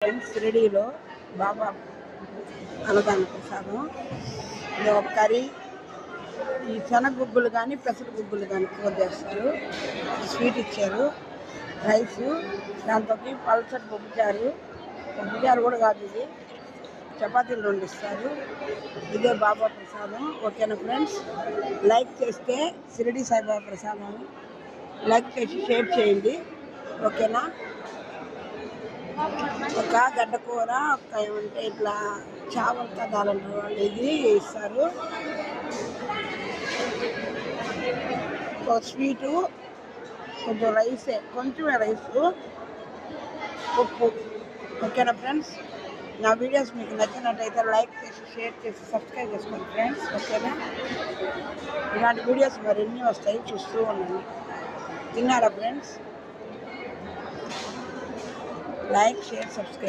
Friends, షిరిడీలో బాబా అన్నదాన ప్రసాదం. ఇది ఒక కర్రీ, ఈ శనగ గుగ్గులు కానీ పెసర గుగ్గులు కానీ కూర చేస్తారు. స్వీట్ ఇచ్చారు, రైసు, దాంతో పల్సటి పప్పుచారు కూడా కాదు, ఇది చపాతీలు 2 ఇస్తారు. ఇదే బాబా ప్రసాదం. ఓకేనా ఫ్రెండ్స్, లైక్ చేస్తే షిరిడి సాయిబాబా ప్రసాదం లైక్ చేసి షేర్ చేయండి. ఓకేనా. ఒక గడ్డ కూర, ఒక ఏమంటే ఇట్లా చావల్ కదాలంటారు వాళ్ళు, ఇది ఇస్తారు. ఒక స్వీటు, కొంచెం రైసే, కొంచెమే రైసు, ఉప్పు. ఓకేనా ఫ్రెండ్స్, నా వీడియోస్ మీకు నచ్చినట్టయితే లైక్ చేసి షేర్ చేసి సబ్స్క్రైబ్ చేసుకోండి ఫ్రెండ్స్. ఓకేనా. ఇలాంటి వీడియోస్ మరిన్ని వస్తాయి, చూస్తూ ఉండండి. తిన్నారా ఫ్రెండ్స్? Like, share, subscribe.